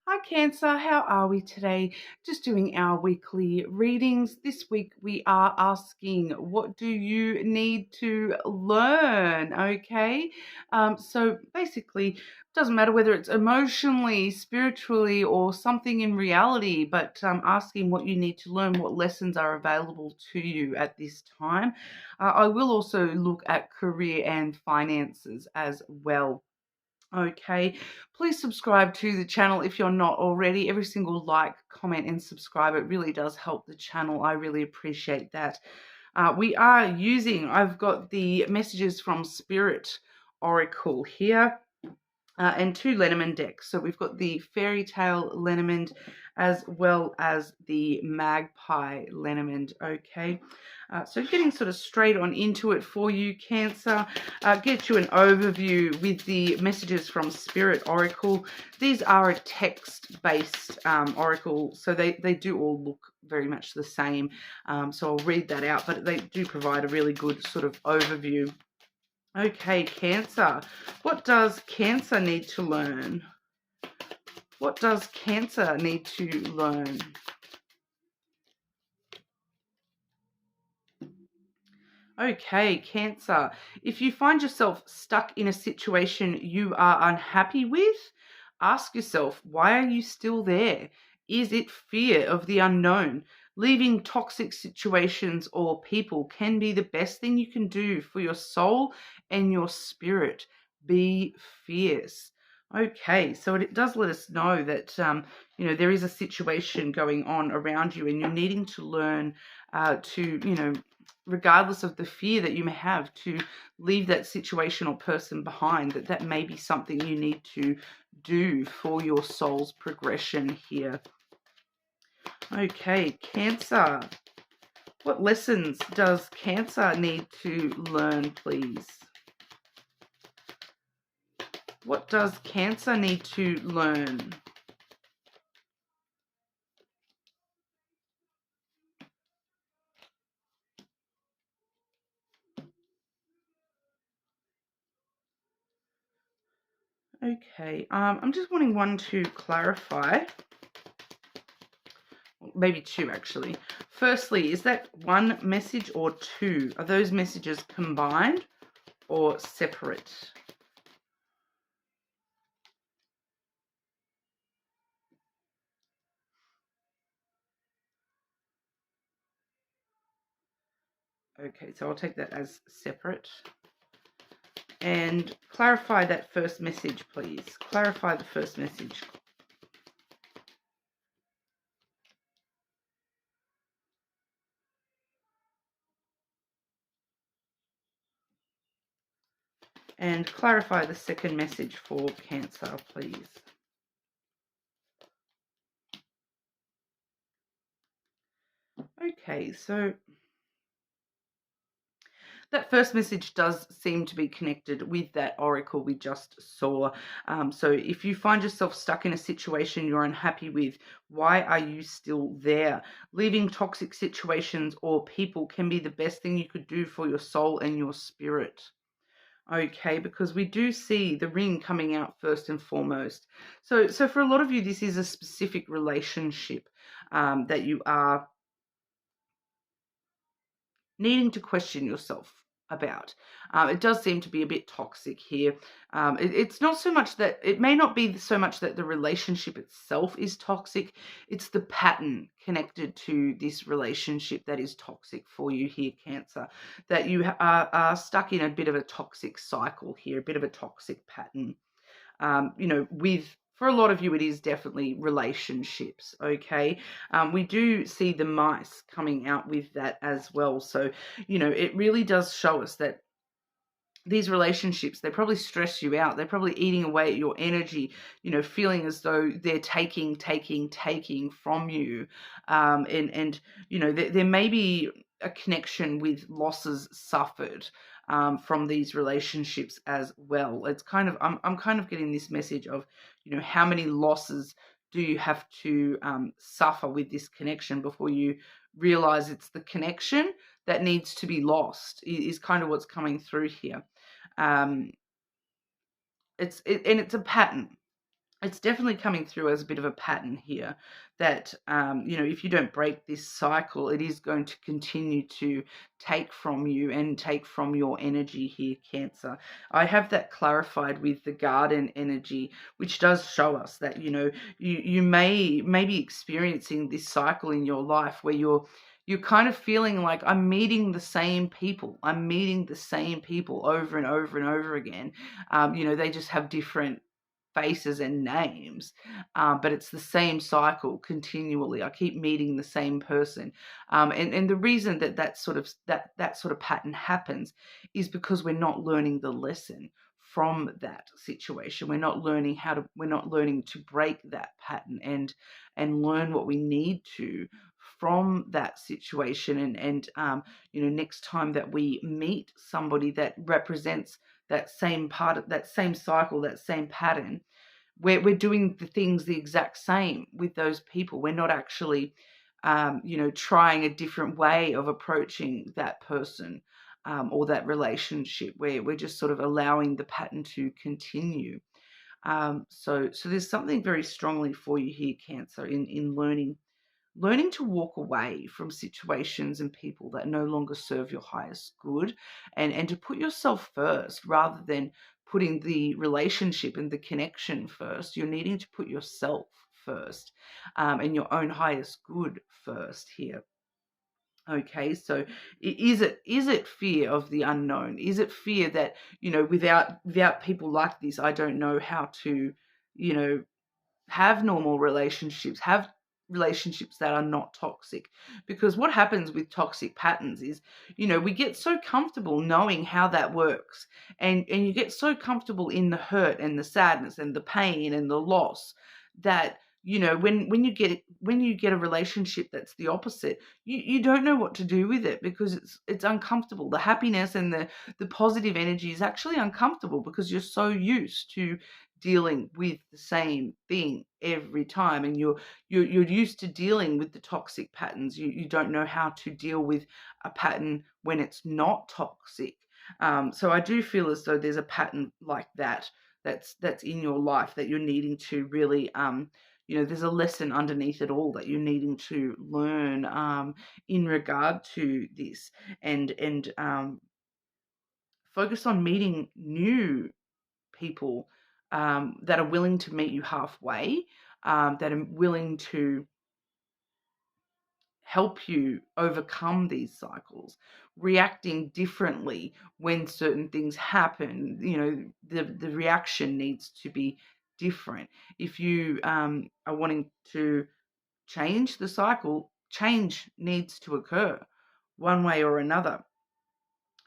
Hi Cancer, how are we today? Just doing our weekly readings. This week we are asking, what do you need to learn? Okay, so basically, doesn't matter whether it's emotionally, spiritually, or something in reality, but asking what you need to learn, what lessons are available to you at this time. I will also look at career and finances as well. Okay, please subscribe to the channel if you're not already. Every single like, comment, and subscribe, it really does help the channel. I really appreciate that. I've got the messages from Spirit Oracle here. And two Lenormand decks. So we've got the Fairy Tale Lenormand as well as the Magpie Lenormand. Okay, so getting sort of straight on into it for you, Cancer. Get you an overview with the messages from Spirit Oracle. These are a text-based oracle, so they do all look very much the same. So I'll read that out, but they do provide a really good sort of overview. Okay, Cancer. What does Cancer need to learn? What does Cancer need to learn? Okay, Cancer. If you find yourself stuck in a situation you are unhappy with, ask yourself, why are you still there? Is it fear of the unknown? Leaving toxic situations or people can be the best thing you can do for your soul and your spirit. Be fierce. Okay, so it does let us know that there is a situation going on around you, and you're needing to learn to regardless of the fear that you may have, to leave that situation or person behind, that may be something you need to do for your soul's progression here. Okay, Cancer. What lessons does Cancer need to learn, please? What does Cancer need to learn? Okay, I'm just wanting one to clarify. Maybe two, actually. Firstly, is that one message or two? Are those messages combined or separate? Okay, so I'll take that as separate. And clarify that first message, please. Clarify the first message. And clarify the second message for Cancer, please. Okay, so that first message does seem to be connected with that oracle we just saw. So if you find yourself stuck in a situation you're unhappy with, why are you still there? Leaving toxic situations or people can be the best thing you could do for your soul and your spirit. Okay, because we do see the ring coming out first and foremost. So for a lot of you, this is a specific relationship that you are needing to question yourself about. It does seem to be a bit toxic here. It's not so much that, it may not be so much that the relationship itself is toxic, it's the pattern connected to this relationship that is toxic for you here, Cancer, that you are stuck in a bit of a toxic cycle here, a bit of a toxic pattern. For a lot of you, it is definitely relationships, okay? We do see the mice coming out with that as well. So, it really does show us that these relationships, they probably stress you out. They're probably eating away at your energy, feeling as though they're taking from you. There may be a connection with losses suffered from these relationships as well. It's kind of, I'm kind of getting this message of, how many losses do you have to suffer with this connection before you realize it's the connection that needs to be lost, is kind of what's coming through here. And it's a pattern. it's definitely coming through as a bit of a pattern here that, if you don't break this cycle, it is going to continue to take from you and take from your energy here, Cancer. I have that clarified with the garden energy, which does show us that, you may be experiencing this cycle in your life where you're kind of feeling like I'm meeting the same people. I'm meeting the same people over and over and over again. They just have different faces and names, but it's the same cycle continually. I keep meeting the same person, and the reason that sort of pattern happens is because we're not learning the lesson from that situation. We're not learning to break that pattern and learn what we need to from that situation. And next time that we meet somebody that represents that same part of that same cycle, that same pattern, we're doing the things the exact same with those people. We're not actually, trying a different way of approaching that person, or that relationship, where we're just sort of allowing the pattern to continue. So there's something very strongly for you here, Cancer, in learning to walk away from situations and people that no longer serve your highest good, and to put yourself first rather than putting the relationship and the connection first. You're needing to put yourself first, and your own highest good first here. Okay, so is it fear of the unknown? Is it fear that, without people like this, I don't know how to, you know have normal relationships, have relationships that are not toxic? Because what happens with toxic patterns is, we get so comfortable knowing how that works, and you get so comfortable in the hurt and the sadness and the pain and the loss that, when you get a relationship that's the opposite, you don't know what to do with it, because it's uncomfortable. The happiness and the positive energy is actually uncomfortable because you're so used to dealing with the same thing every time, and you're used to dealing with the toxic patterns. You don't know how to deal with a pattern when it's not toxic. So I do feel as though there's a pattern like that's in your life that you're needing to really, there's a lesson underneath it all that you're needing to learn, in regard to this, and focus on meeting new people, that are willing to meet you halfway, that are willing to help you overcome these cycles, reacting differently when certain things happen. The reaction needs to be different. If you, are wanting to change the cycle, change needs to occur one way or another.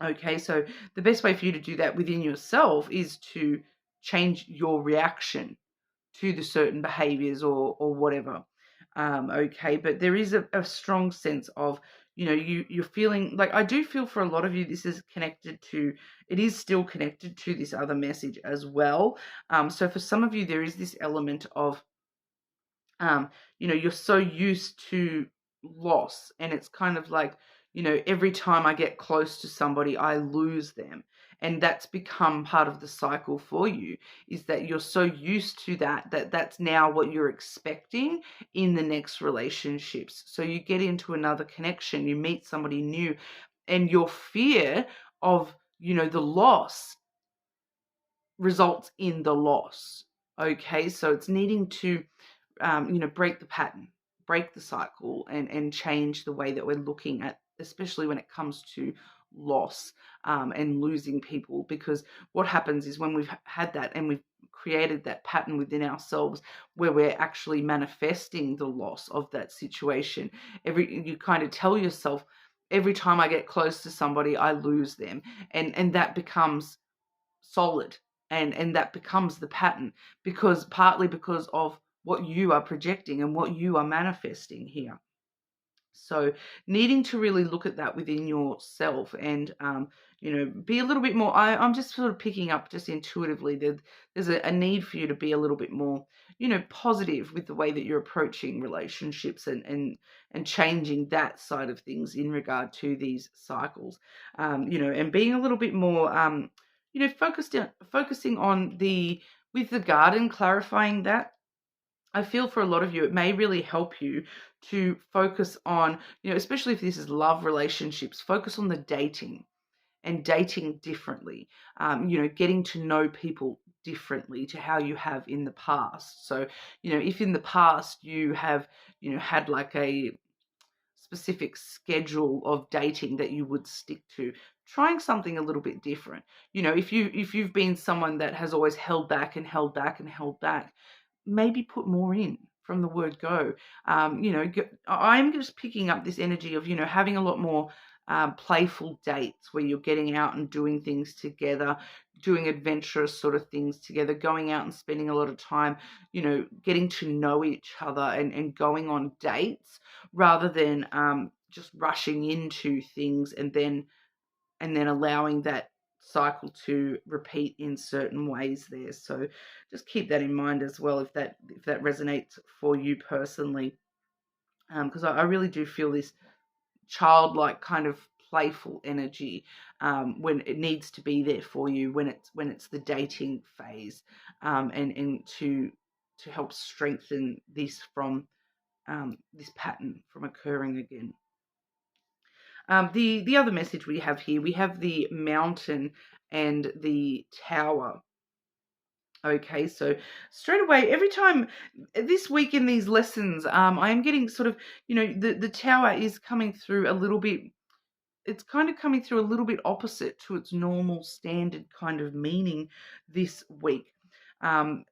Okay, so the best way for you to do that within yourself is to change your reaction to the certain behaviors or whatever. Okay, but there is a strong sense of, you're feeling like, I do feel for a lot of you, it is still connected to this other message as well. So for some of you, there is this element of, you're so used to loss, and it's kind of like, every time I get close to somebody, I lose them. And that's become part of the cycle for you, is that you're so used to that's now what you're expecting in the next relationships. So you get into another connection, you meet somebody new, and your fear of, the loss results in the loss. Okay, so it's needing to, break the pattern, break the cycle, and change the way that we're looking at, especially when it comes to loss, and losing people. Because what happens is, when we've had that and we've created that pattern within ourselves, where we're actually manifesting the loss of that situation, you kind of tell yourself, every time I get close to somebody, I lose them, and that becomes solid, and that becomes the pattern, partly because of what you are projecting and what you are manifesting here. So needing to really look at that within yourself, and, be a little bit more, I'm just sort of picking up just intuitively that there's a need for you to be a little bit more, positive with the way that you're approaching relationships, and changing that side of things in regard to these cycles, and being a little bit more, focusing on With the garden, clarifying that, I feel for a lot of you, it may really help you to focus on, especially if this is love relationships, focus on the dating and dating differently, getting to know people differently to how you have in the past. So, if in the past you have, had like a specific schedule of dating that you would stick to, trying something a little bit different. If you've been someone that has always held back and held back and held back, maybe put more in from the word go. I'm just picking up this energy of, having a lot more playful dates where you're getting out and doing things together, doing adventurous sort of things together, going out and spending a lot of time, getting to know each other and going on dates rather than just rushing into things and then allowing that cycle to repeat in certain ways there. So just keep that in mind as well if that resonates for you personally, because I really do feel this childlike kind of playful energy when it needs to be there for you when it's the dating phase, and to help strengthen this from this pattern from occurring again. The other message we have here, we have the mountain and the tower. Okay, so straight away, every time this week in these lessons, I am getting sort of, the tower is coming through a little bit. It's kind of coming through a little bit opposite to its normal standard kind of meaning this week. Um,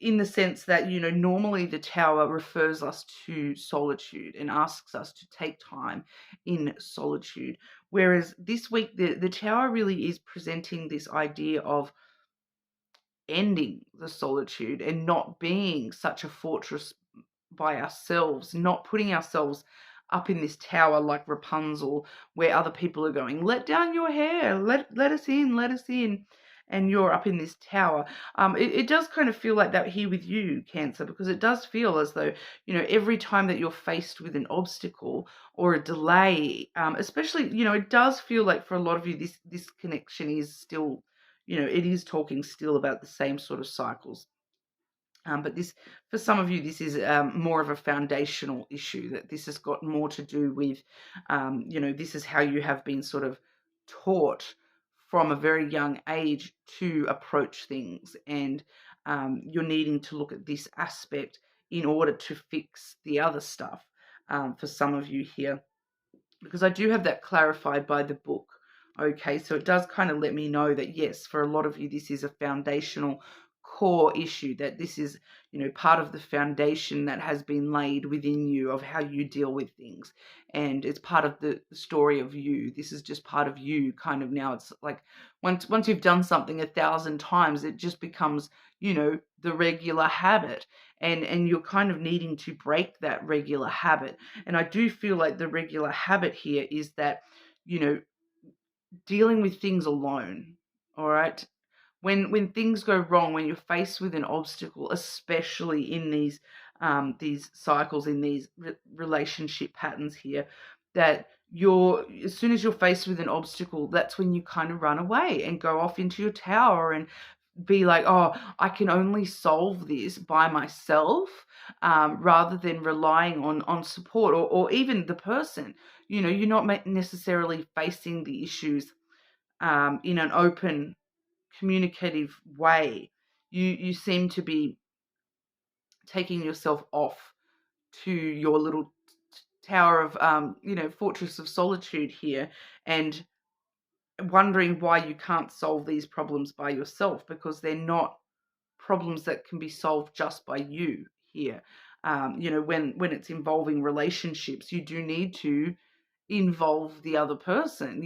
in the sense that, normally the tower refers us to solitude and asks us to take time in solitude. Whereas this week, the tower really is presenting this idea of ending the solitude and not being such a fortress by ourselves, not putting ourselves up in this tower like Rapunzel, where other people are going, let down your hair, let us in, and you're up in this tower. It does kind of feel like that here with you, Cancer, because it does feel as though, every time that you're faced with an obstacle or a delay, especially, it does feel like for a lot of you, this connection is still, it is talking still about the same sort of cycles. But this, for some of you, this is more of a foundational issue, that this has got more to do with, this is how you have been sort of taught from a very young age to approach things. And you're needing to look at this aspect in order to fix the other stuff, for some of you here, because I do have that clarified by the book. Okay, so it does kind of let me know that, yes, for a lot of you, this is a foundational core issue, that this is, part of the foundation that has been laid within you of how you deal with things. And it's part of the story of you. This is just part of you kind of now. It's like once you've done something 1,000 times, it just becomes, the regular habit. And you're kind of needing to break that regular habit. And I do feel like the regular habit here is that, dealing with things alone. All right. When things go wrong, when you're faced with an obstacle, especially in these cycles, in these relationship patterns here, that as soon as you're faced with an obstacle, that's when you kind of run away and go off into your tower and be like, oh, I can only solve this by myself, rather than relying on support or even the person. You're not necessarily facing the issues in an open, communicative way. You seem to be taking yourself off to your little tower of fortress of solitude here, and wondering why you can't solve these problems by yourself, because they're not problems that can be solved just by you here. When it's involving relationships, you do need to involve the other person.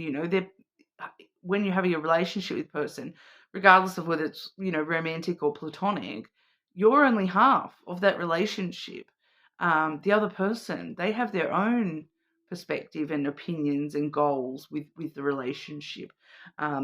When you're having a relationship with a person, regardless of whether it's, romantic or platonic, you're only half of that relationship. The other person, they have their own perspective and opinions and goals with the relationship. So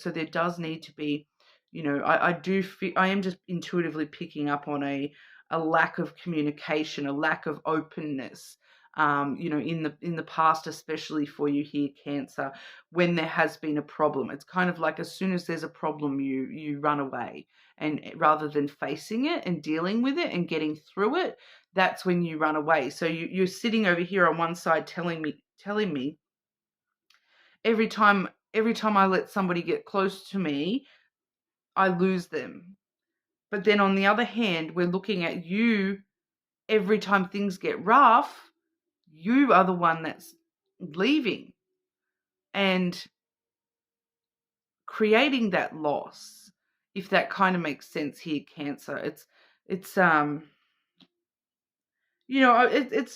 there does need to be, I do feel, I am just intuitively picking up on a lack of communication, a lack of openness, in the past, especially for you here, Cancer, when there has been a problem. It's kind of like as soon as there's a problem, you run away, and rather than facing it and dealing with it and getting through it, that's when you run away. So you're sitting over here on one side telling me every time I let somebody get close to me, I lose them. But then on the other hand, we're looking at you every time things get rough, you are the one that's leaving and creating that loss. If that kind of makes sense here, Cancer. It's it's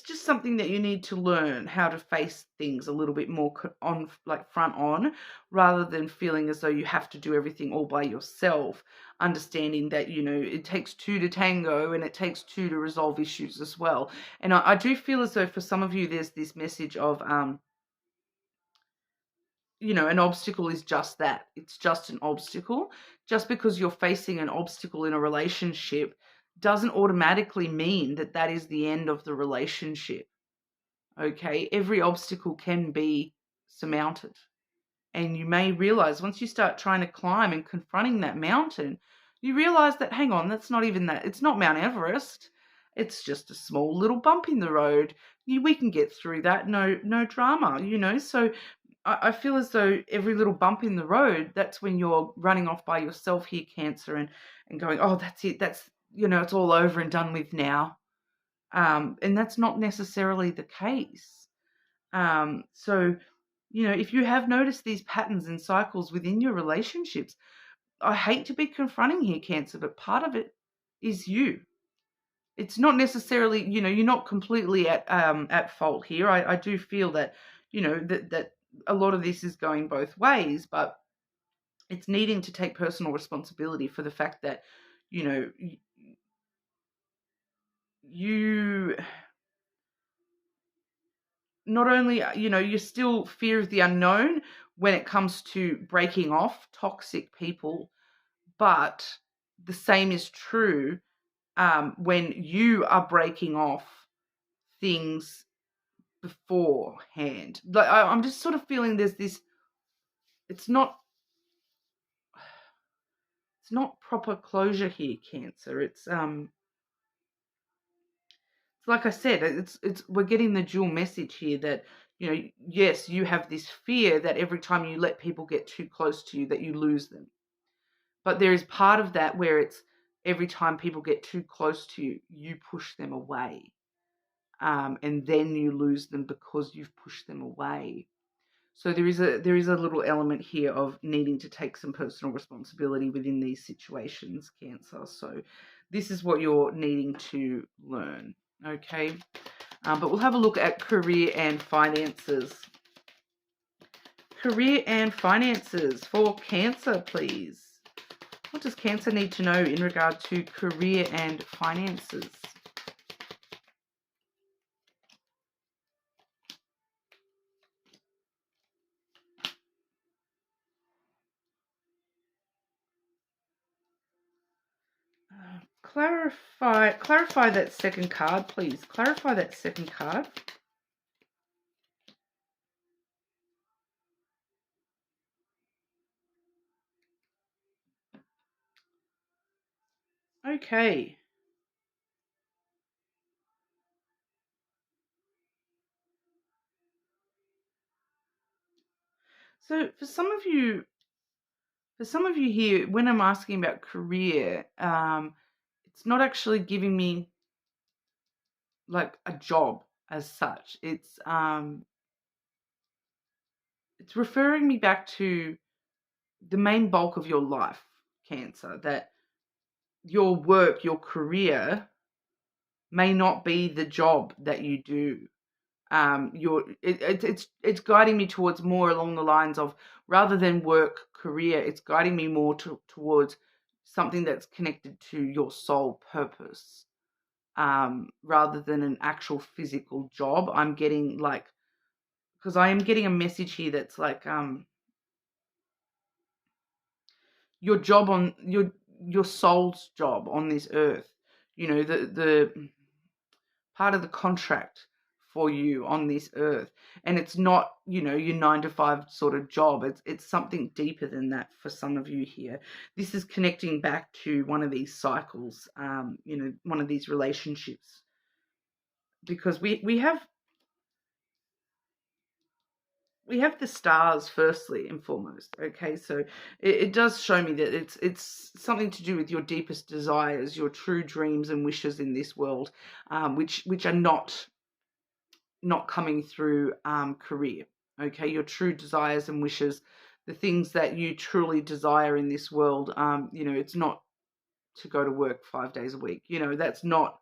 just something that you need to learn how to face things a little bit more on, like front on, rather than feeling as though you have to do everything all by yourself. Understanding that, it takes two to tango and it takes two to resolve issues as well. And I do feel as though for some of you, there's this message of, an obstacle is just that. It's just an obstacle. Just because you're facing an obstacle in a relationship doesn't automatically mean that that is the end of the relationship. Okay? Every obstacle can be surmounted. And you may realize once you start trying to climb and confronting that mountain, you realize that, hang on, that's not even that. It's not Mount Everest. It's just a small little bump in the road. We can get through that. No drama, So I feel as though every little bump in the road, that's when you're running off by yourself here, Cancer, and going, oh, that's it. That's, it's all over and done with now. And that's not necessarily the case. So, if you have noticed these patterns and cycles within your relationships, I hate to be confronting here, Cancer, but part of it is you. It's not necessarily, you're not completely at fault here. I do feel that, that a lot of this is going both ways, but it's needing to take personal responsibility for the fact that, you not only, you're still fear of the unknown when it comes to breaking off toxic people, but the same is true when you are breaking off things beforehand. Like I'm just sort of feeling there's this. It's not proper closure here, Cancer. It's like I said, it's we're getting the dual message here that, yes, you have this fear that every time you let people get too close to you that you lose them. But there is part of that where it's every time people get too close to you, you push them away. And then you lose them because you've pushed them away. So there is a little element here of needing to take some personal responsibility within these situations, Cancer. So this is what you're needing to learn, okay? But we'll have a look at career and finances. Career and finances for Cancer, please. What does Cancer need to know in regard to career and finances? Clarify that second card, please. Clarify that second card. Okay. So for some of you here, when I'm asking about career, it's not actually giving me like a job as such. It's referring me back to the main bulk of your life, Cancer, that your work, your career may not be the job that you do. It's guiding me towards more along the lines of, rather than work career, it's guiding me more towards something that's connected to your soul purpose, rather than an actual physical job. I'm getting because I am getting a message here that's like your job on your soul's job on this earth. The part of the contract for you on this earth. And it's not, your 9 to 5 sort of job. It's something deeper than that for some of you here. This is connecting back to one of these cycles, one of these relationships. Because we have the stars firstly and foremost. Okay, so it does show me that it's something to do with your deepest desires, your true dreams and wishes in this world, which are not coming through career. Okay, your true desires and wishes, the things that you truly desire in this world. It's not to go to work 5 days a week. That's not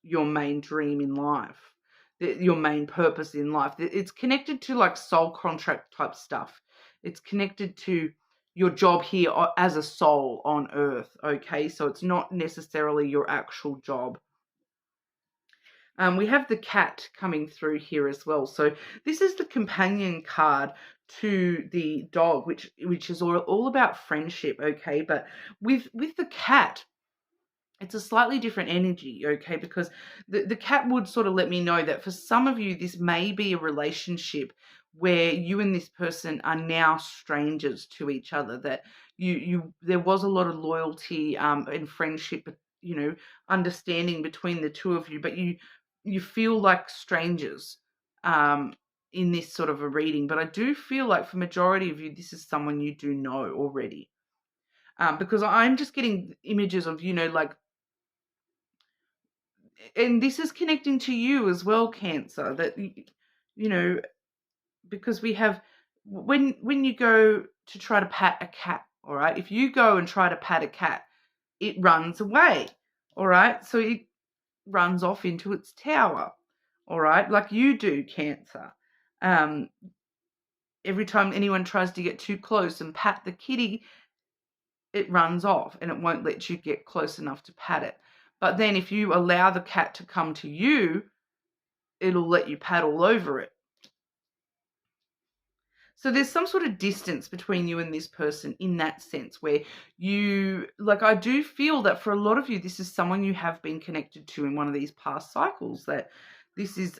your main dream in life, your main purpose in life. It's connected to like soul contract type stuff. It's connected to your job here as a soul on earth. Okay, so it's not necessarily your actual job. We have the cat coming through here as well. So this is the companion card to the dog, which is all about friendship. Okay, but with the cat, it's a slightly different energy, okay? Because the cat would sort of let me know that for some of you, this may be a relationship where you and this person are now strangers to each other, that there was a lot of loyalty and friendship, understanding between the two of you, but you feel like strangers in this sort of a reading. But I do feel like for majority of you, this is someone you do know already. Because I'm just getting images of, like, and this is connecting to you as well, Cancer, that, because we have, when you go to try to pat a cat, all right, if you go and try to pat a cat, it runs away, all right, so it runs off into its tower, all right, like you do, Cancer. Every time anyone tries to get too close and pat the kitty, it runs off and it won't let you get close enough to pat it. But then if you allow the cat to come to you, it'll let you pat all over it. So there's some sort of distance between you and this person in that sense, where I do feel that for a lot of you, this is someone you have been connected to in one of these past cycles, that this is,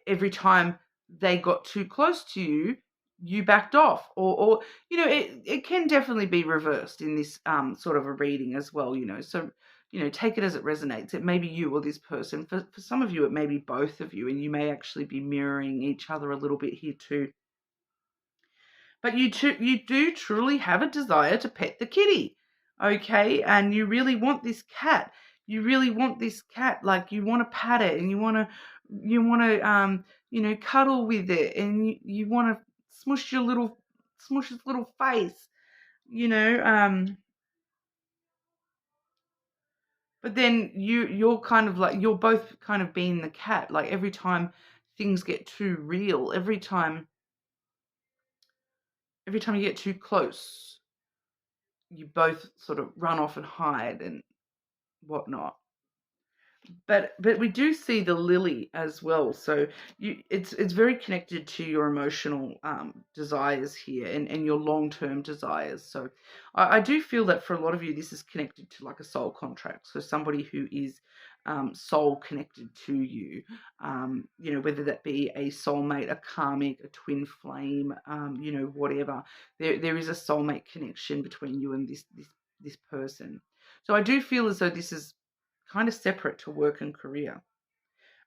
every time they got too close to you, you backed off, or it can definitely be reversed in this sort of a reading as well, so take it as it resonates. It may be you or this person. For some of you, it may be both of you, and you may actually be mirroring each other a little bit here too. But you do truly have a desire to pet the kitty, okay? And you really want this cat. You really want this cat. Like, you want to pat it, and you want to cuddle with it, and you want to smush its little face, But then you're kind of like, you're both kind of being the cat. Like, every time things get too real, every time you get too close, you both sort of run off and hide and whatnot. But we do see the lily as well, so it's very connected to your emotional desires here, and your long-term desires. So I do feel that for a lot of you, this is connected to like a soul contract. So somebody who is soul connected to you, whether that be a soulmate, a karmic, a twin flame, whatever. There is a soulmate connection between you and this person. So I do feel as though this is kind of separate to work and career.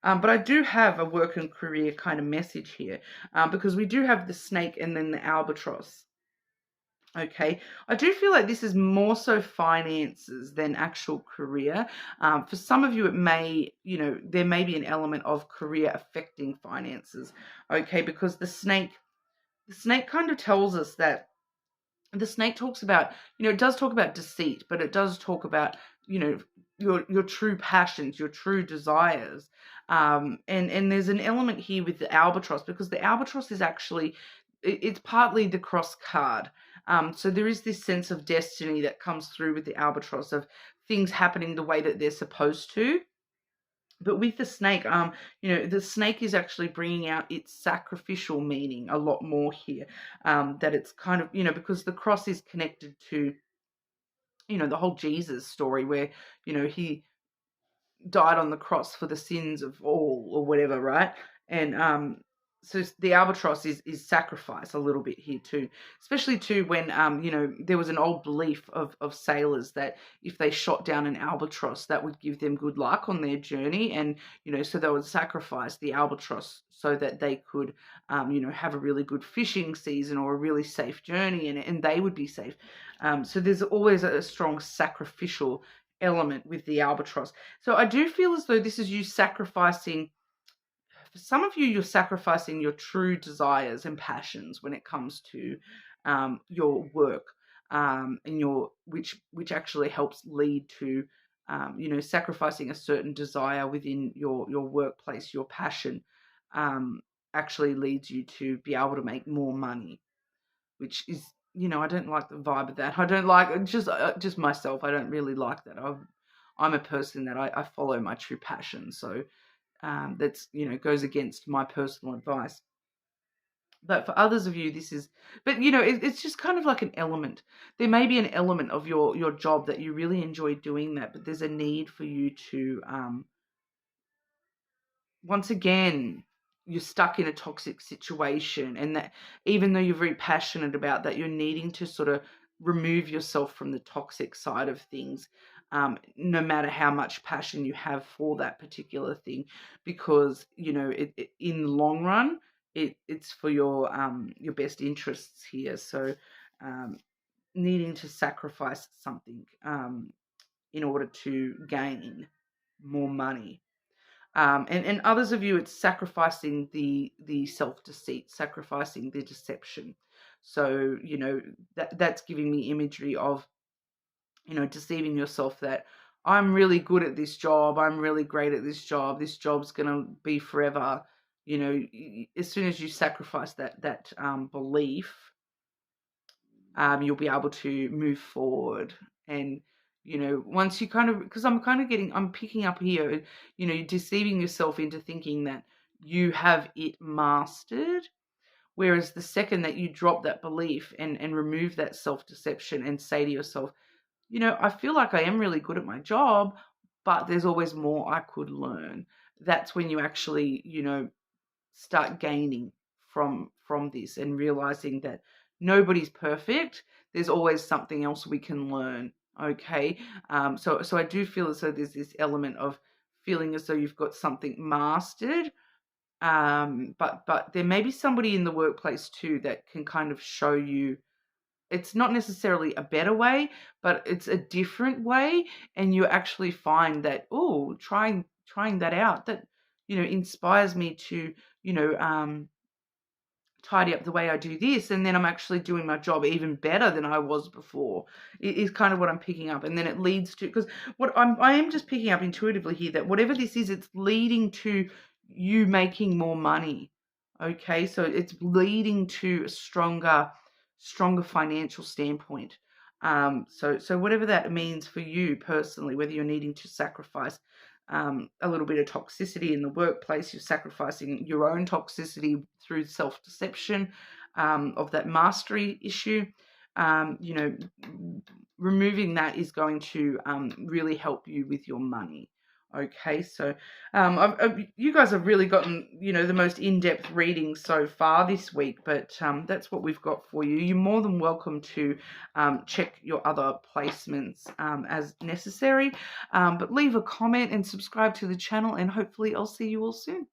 But I do have a work and career kind of message here, because we do have the snake and then the albatross. Okay, I do feel like this is more so finances than actual career. For some of you, it may, there may be an element of career affecting finances. Okay, because the snake kind of tells us that the snake talks about, it does talk about deceit, but it does talk about, your true passions, your true desires. And there's an element here with the albatross, because the albatross is actually, it's partly the cross card. So there is this sense of destiny that comes through with the albatross, of things happening the way that they're supposed to. But with the snake, the snake is actually bringing out its sacrificial meaning a lot more here. That it's kind of, because the cross is connected to, the whole Jesus story, where, he died on the cross for the sins of all, or whatever, right? And so the albatross is sacrifice a little bit here too, especially too when there was an old belief of sailors that if they shot down an albatross, that would give them good luck on their journey, and so they would sacrifice the albatross so that they could have a really good fishing season or a really safe journey, and they would be safe. So there's always a strong sacrificial element with the albatross. So I do feel as though this is you sacrificing. For some of you, you're sacrificing your true desires and passions when it comes to your work, and which actually helps lead to sacrificing a certain desire within your workplace. Your passion actually leads you to be able to make more money, which is, I don't like the vibe of that. I don't like just myself. I don't really like that. I'm a person that I follow my true passion. So that's, goes against my personal advice. But for others of you, it's just kind of like an element. There may be an element of your job that you really enjoy doing that, but there's a need for you to, once again, you're stuck in a toxic situation, and that even though you're very passionate about that, you're needing to sort of remove yourself from the toxic side of things, no matter how much passion you have for that particular thing, because in the long run, it's for your best interests here. So needing to sacrifice something in order to gain more money. And others of you, it's sacrificing the self-deceit, sacrificing the deception. So, that's giving me imagery of, deceiving yourself that I'm really good at this job. I'm really great at this job. This job's going to be forever. As soon as you sacrifice that belief, you'll be able to move forward. And once you because I'm picking up here, you're deceiving yourself into thinking that you have it mastered, whereas the second that you drop that belief and remove that self-deception and say to yourself, I feel like I am really good at my job, but there's always more I could learn. That's when you actually, start gaining from this and realizing that nobody's perfect. There's always something else we can learn. Okay. So I do feel as though there's this element of feeling as though you've got something mastered. But there may be somebody in the workplace too that can kind of show you it's not necessarily a better way, but it's a different way. And you actually find that, trying that out, that, inspires me to, tidy up the way I do this, and then I'm actually doing my job even better than I was before. It is kind of what I'm picking up, and then it leads to, because I am just picking up intuitively here that whatever this is, it's leading to you making more money. Okay, so it's leading to a stronger financial standpoint. So whatever that means for you personally, whether you're needing to sacrifice a little bit of toxicity in the workplace, you're sacrificing your own toxicity through self-deception of that mastery issue. Removing that is going to really help you with your money. Okay, so you guys have really gotten, the most in-depth reading so far this week, but that's what we've got for you. You're more than welcome to check your other placements as necessary, but leave a comment and subscribe to the channel, and hopefully I'll see you all soon.